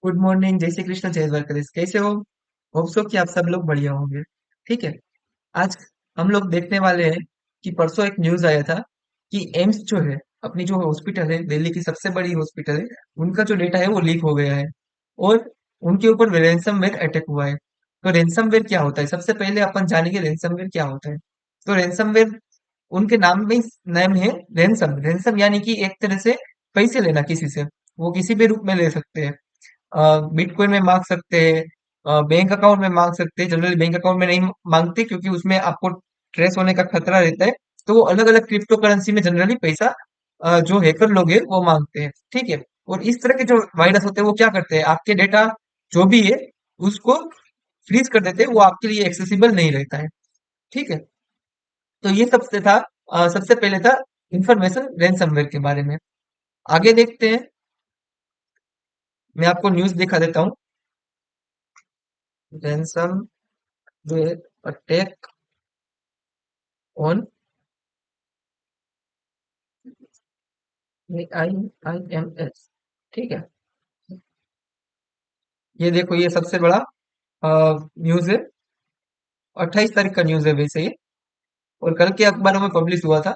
Good morning, जय श्री कृष्ण, जय द्वारकाधीश। कैसे हो? होप सो कि आप सब लोग बढ़िया होंगे। ठीक है। आज हम लोग देखने वाले हैं कि परसों एक न्यूज आया था कि एम्स जो है, अपनी जो हॉस्पिटल है, दिल्ली की सबसे बड़ी हॉस्पिटल है, उनका जो डेटा है वो लीक हो गया है और उनके ऊपर रैनसमवेयर अटैक हुआ है। तो रैनसमवेयर क्या होता है? सबसे पहले अपन जानेंगे रैनसमवेयर क्या होता है। तो रैनसमवेयर, उनके नाम में नाम है रैनसम। रैनसम यानी कि एक तरह से पैसे लेना किसी से। वो किसी भी रूप में ले सकते हैं। बिटकॉइन में मांग सकते हैं, बैंक अकाउंट में मांग सकते हैं। जनरली बैंक अकाउंट में नहीं मांगते क्योंकि उसमें आपको ट्रेस होने का खतरा रहता है। तो वो अलग अलग क्रिप्टो करेंसी में जनरली पैसा, जो हैकर लोग हैं वो मांगते हैं। ठीक है। और इस तरह के जो वायरस होते हैं वो क्या करते हैं, आपके डेटा जो भी है उसको फ्रीज कर देते हैं। वो आपके लिए एक्सेसिबल नहीं रहता है। ठीक है। तो ये सबसे था, सबसे पहले था इंफॉर्मेशन रैनसमवेयर के बारे में। आगे देखते हैं। मैं आपको न्यूज दिखा देता हूँ। Ransomware attack on IIMS। ठीक है। ये देखो, ये सबसे बड़ा न्यूज है। 28 तारीख का न्यूज है वैसे ये, और कल के अखबारों में पब्लिश हुआ था।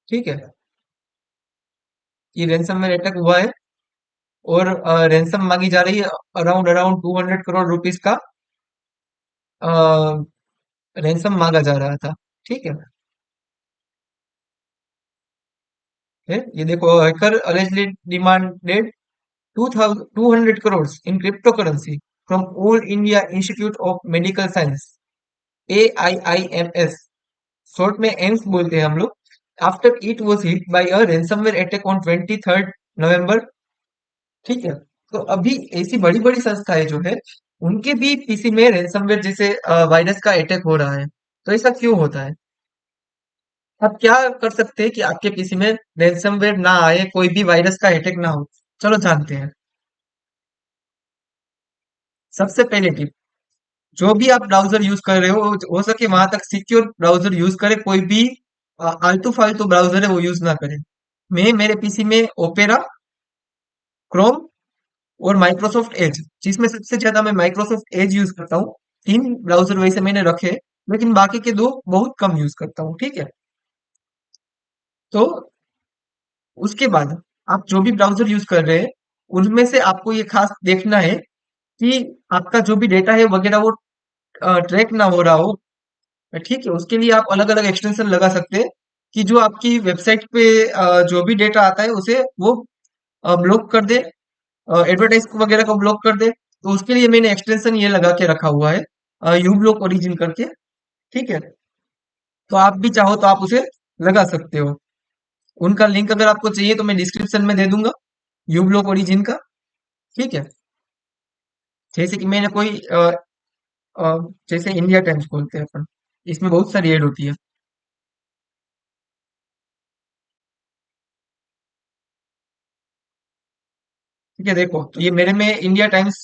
ठीक है। ये रैनसमवेयर अटैक हुआ है और रैनसम मांगी जा रही है। अराउंड अराउंड 200 करोड़ रुपीस का रैनसम मांगा जा रहा था। ठीक है। ये देखो, hacker allegedly demanded 200 crores in cryptocurrency from All India Institute of Medical Science, AIIMS, short में एम्स बोलते हैं हम लोग। After it was hit by a ransomware attack on 23rd November। ठीक है। तो अभी ऐसी बड़ी बड़ी संस्थाएं जो है, उनके भी पीसी में रैनसमवेयर जैसे वायरस का अटैक हो रहा है। तो ऐसा क्यों होता है? आप क्या कर सकते हैं कि आपके पीसी में रैनसमवेयर ना आए, कोई भी वायरस का अटैक ना हो? चलो जानते हैं। सबसे पहले टिप, जो भी आप ब्राउजर यूज कर रहे हो सके वहां तक सिक्योर ब्राउजर यूज करें। कोई भी आलतू फालतू ब्राउजर है वो यूज ना करें। मैं मेरे पीसी में ओपेरा, क्रोम और माइक्रोसॉफ्ट एज, जिसमें सबसे ज्यादा मैं माइक्रोसॉफ्ट एज यूज करता हूँ। 3 ब्राउजर वैसे मैंने रखे हैं, लेकिन बाकी के दो बहुत कम यूज करता हूँ। ठीक है। तो उसके बाद आप जो भी ब्राउजर यूज कर रहे हैं, उनमें से आपको ये खास देखना है कि आपका जो भी डेटा है वगैरह वो ट्रैक ना हो रहा हो। ठीक है। उसके लिए आप अलग अलग एक्सटेंशन लगा सकते हैं कि जो आपकी वेबसाइट पे जो भी डेटा आता है उसे वो ब्लॉक कर दे, एडवर्टाइज वगैरह को ब्लॉक कर दे। तो उसके लिए मैंने एक्सटेंशन ये लगा के रखा हुआ है, यू ब्लॉक ओरिजिन करके। ठीक है। तो आप भी चाहो तो आप उसे लगा सकते हो। उनका लिंक अगर आपको चाहिए तो मैं डिस्क्रिप्शन में दे दूंगा, यू ब्लॉक ओरिजिन का। ठीक है। जैसे कि मैंने कोई अ, जैसे इंडिया टाइम्स खोलते हैं अपन, इसमें बहुत सारी एड होती है। ठीक है। देखो, तो ये मेरे में इंडिया टाइम्स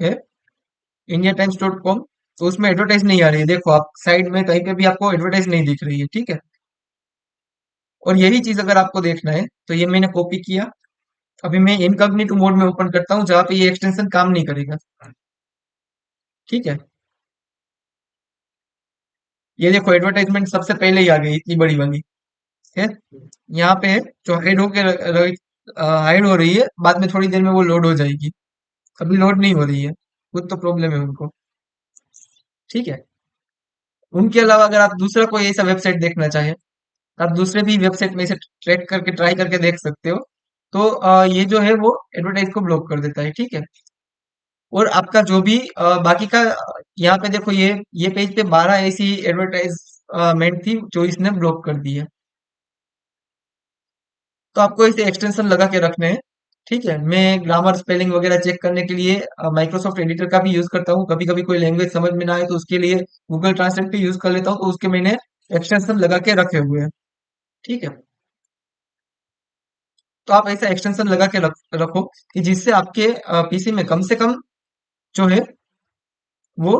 है, India Times.com। तो उसमें एडवर्टाइज नहीं आ रही है। देखो, आप साइड में कहीं पे भी आपको एडवर्टाइज नहीं दिख रही है। ठीक है। और यही चीज अगर आपको देखना है तो ये मैंने कॉपी किया। अभी मैं इनकॉग्निटो मोड में ओपन करता हूँ जहां पे ये एक्सटेंशन काम नहीं करेगा। ठीक है। ये देखो, एडवर्टाइजमेंट सबसे पहले ही आ गई, इतनी बड़ी वाली है। यहाँ पे है, जो हाइड होके हाइड हो रही है, बाद में थोड़ी देर में वो लोड हो जाएगी। अभी लोड नहीं हो रही है, कुछ तो प्रॉब्लम है उनको। ठीक है। उनके अलावा अगर आप दूसरा कोई ऐसा वेबसाइट देखना चाहें, आप दूसरे भी वेबसाइट में इसे ट्रैक करके ट्राई करके देख सकते हो। तो ये जो है वो एडवर्टाइज को ब्लॉक कर देता है। ठीक है। और आपका जो भी बाकी का, यहाँ पे देखो, ये पेज पे 12 ऐसी एडवर्टाइजमेंट थी जो इसने ब्लॉक कर दी है। तो आपको इसे एक्सटेंशन लगा के रखने हैं। ठीक है। मैं ग्रामर स्पेलिंग वगैरह चेक करने के लिए माइक्रोसॉफ्ट एडिटर का भी यूज करता हूँ। कभी कभी कोई लैंग्वेज समझ में ना आए तो उसके लिए गूगल ट्रांसलेट भी यूज कर लेता हूँ। तो उसके मैंने एक्सटेंशन लगा के रखे हुए हैं। ठीक है। तो आप ऐसा एक्सटेंशन लगा के रखो कि जिससे आपके पीसी में कम से कम जो है वो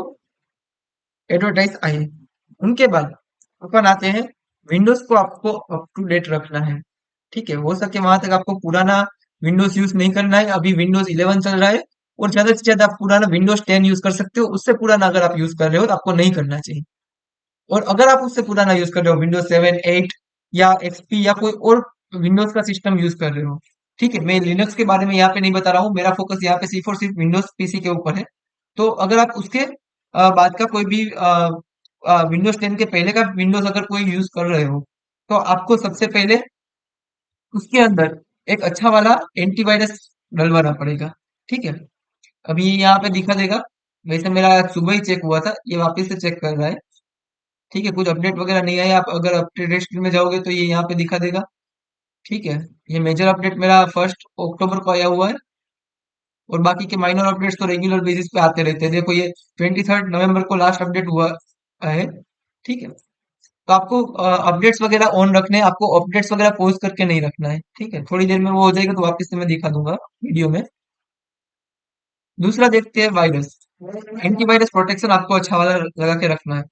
एडवर्टाइज आए। उनके बाद अपन आते हैं, विंडोज को आपको अप टू डेट रखना है। ठीक है। हो सके वहां तक आपको पुराना विंडोज यूज नहीं करना है, अभी विंडोज 11 चल रहा है, और ज्यादा से ज्यादा आप पुराना विंडोज 10 यूज कर सकते हो। उससे पुराना अगर आप यूज कर रहे हो तो आपको नहीं करना चाहिए। और अगर आप उससे पुराना यूज कर रहे हो, विंडोज 7 8 या एक्सपी या कोई और विंडोज का सिस्टम यूज कर रहे हो, ठीक है, मैं लिनक्स के बारे में यहाँ पे नहीं बता रहा हूँ, मेरा फोकस यहाँ पे सिर्फ और सिर्फ विंडोज पीसी के ऊपर है। तो अगर आप उसके बाद का कोई भी विंडोज 10 के पहले का विंडोज अगर कोई यूज कर रहे हो, तो आपको सबसे पहले उसके अंदर एक अच्छा वाला एंटीवायरस डलवाना पड़ेगा। ठीक है, अभी यहाँ पे दिखा देगा, वैसे मेरा आज सुबह ही चेक हुआ था, ये वापस से चेक कर रहा है। ठीक है, कुछ अपडेट वगैरह नहीं आया, आप अगर अपडेट हिस्ट्री में जाओगे तो ये यहाँ पे दिखा देगा। ठीक है, ये मेजर अपडेट मेरा 1 अक्टूबर को आया हुआ है, और बाकी के माइनर अपडेट्स तो रेगुलर बेसिस पे आते रहते हैं। देखो, ये 23 नवंबर को लास्ट अपडेट हुआ है। ठीक है, तो आपको अपडेट्स वगैरह ऑन रखने हैं, आपको अपडेट्स वगैरह पोस्ट करके नहीं रखना है। ठीक है, थोड़ी देर में वो हो जाएगा तो वापस से मैं दिखा दूंगा वीडियो में। दूसरा देखते हैं वायरस। एंटीवायरस प्रोटेक्शन आपको अच्छा वाला लगा के रखना है।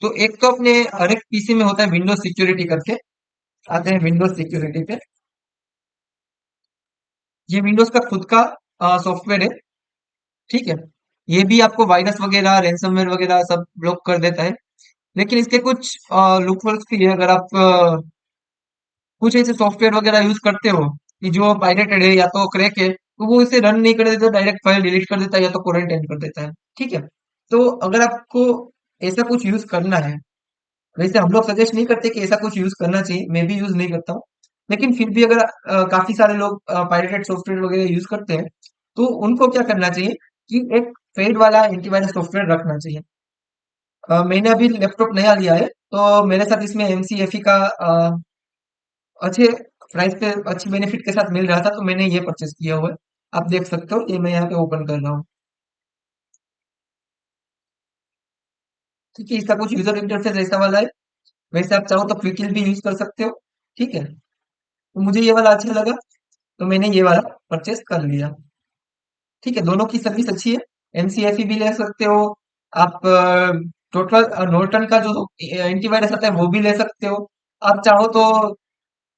तो एक तो अपने हर एक पीसी में होता है विंडोज सिक्योरिटी करके, आते हैं विंडोज सिक्योरिटी पे। ये विंडोज का खुद का सॉफ्टवेयर है। ठीक है, ये भी आपको वायरस वगैरह रैंसमवेयर वगैरह सब ब्लॉक कर देता है। लेकिन इसके कुछ लूपहोल्स भी है। अगर आप कुछ ऐसे सॉफ्टवेयर वगैरह यूज करते हो कि जो पायरेटेड है या तो क्रैक है, तो वो इसे रन नहीं कर देता, डायरेक्ट फाइल डिलीट कर देता है या तो क्वारंटाइन कर देता है। ठीक है, तो अगर आपको ऐसा कुछ यूज करना है, वैसे हम लोग सजेस्ट नहीं करते कि ऐसा कुछ यूज करना चाहिए, मैं भी यूज नहीं करता हूँ, लेकिन फिर भी अगर काफी सारे लोग पायरेटेड सॉफ्टवेयर वगैरह यूज करते हैं, तो उनको क्या करना चाहिए कि एक पेड वाला एंटीवायरस सॉफ्टवेयर रखना चाहिए। मैंने अभी लैपटॉप नया लिया है, तो मेरे साथ इसमें एमसीएफई का अच्छे प्राइस पे अच्छी बेनिफिट के साथ मिल रहा था, तो मैंने ये परचेस किया हुआ है। आप देख सकते हो, ये मैं यहाँ पे ओपन कर रहा हूँ। ठीक है, इसका कुछ यूजर इंटरफेस ऐसा वाला है। वैसे आप चाहो तो क्विक भी यूज कर सकते हो। ठीक है, तो मुझे ये वाला अच्छा लगा, तो मैंने ये वाला परचेस कर लिया। ठीक है, दोनों की सर्विस अच्छी है। एमसीएफई भी ले सकते हो आप, टोटल नॉर्टन का जो एंटीवायरस आता है वो भी ले सकते हो। आप चाहो तो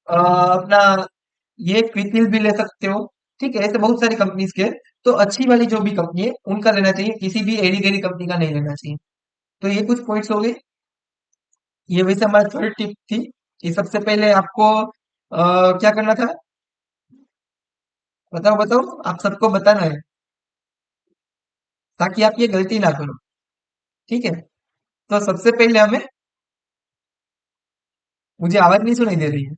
अपना ये क्विकविल भी ले सकते हो। ठीक है, ऐसे बहुत सारी कंपनीज के, तो अच्छी वाली जो भी कंपनी है उनका लेना चाहिए, किसी भी एडी गैरी कंपनी का नहीं लेना चाहिए। तो ये कुछ पॉइंट्स हो गए। ये वैसे हमारी थर्ड टिप थी कि सबसे पहले आपको क्या करना था, बताओ बताओ, आप सबको बताना है ताकि आप ये गलती ना करो। ठीक है, तो सबसे पहले हमें, मुझे आवाज नहीं सुनाई दे रही है।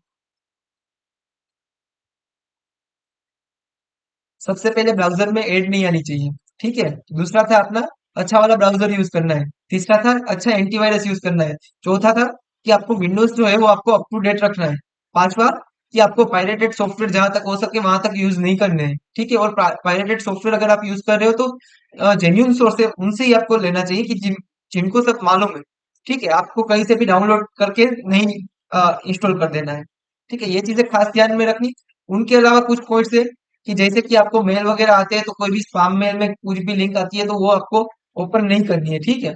सबसे पहले ब्राउजर में ऐड नहीं आनी चाहिए। ठीक है, दूसरा था अपना अच्छा वाला ब्राउजर यूज करना है। तीसरा था अच्छा एंटीवायरस यूज करना है। चौथा था कि आपको विंडोज जो है वो आपको अप टू डेट रखना है। पांचवा कि आपको पायरेटेड सॉफ्टवेयर जहां तक हो सके वहां तक यूज नहीं करने हैं। ठीक है, और पायरेटेड सॉफ्टवेयर अगर आप यूज कर रहे हो तो जेन्यून सोर्स है उनसे ही आपको लेना चाहिए, कि जिनको सब मालूम है। ठीक है, आपको कहीं से भी डाउनलोड करके नहीं इंस्टॉल कर देना है। ठीक है, ये चीजें खास ध्यान में रखनी। उनके अलावा कुछ पॉइंट्स है कि जैसे कि आपको मेल वगैरह आते हैं, तो कोई भी स्पैम मेल में कुछ भी लिंक आती है तो वो आपको ओपन नहीं करनी है। ठीक है,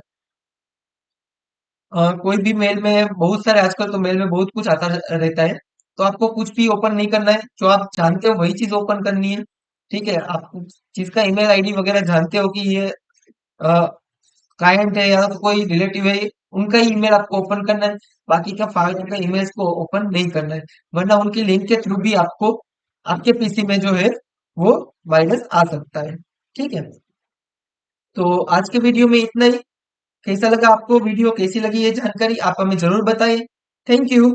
कोई भी मेल में बहुत सारे, आजकल तो मेल में बहुत कुछ आता रहता है, तो आपको कुछ भी ओपन नहीं करना है। जो आप जानते हो वही चीज ओपन करनी है। ठीक है, आप जिसका ईमेल आईडी वगैरह जानते हो कि ये क्लाइंट है या तो कोई रिलेटिव है, उनका ही ईमेल आपको ओपन करना है। बाकी का फालतू का ईमेल्स को ओपन नहीं करना है, वरना उनकी लिंक के थ्रू भी आपको आपके पीसी में जो है वो वायरस आ सकता है। ठीक है, तो आज के वीडियो में इतना ही। कैसा लगा आपको वीडियो, कैसी लगी ये जानकारी, आप हमें जरूर बताइए। Thank you.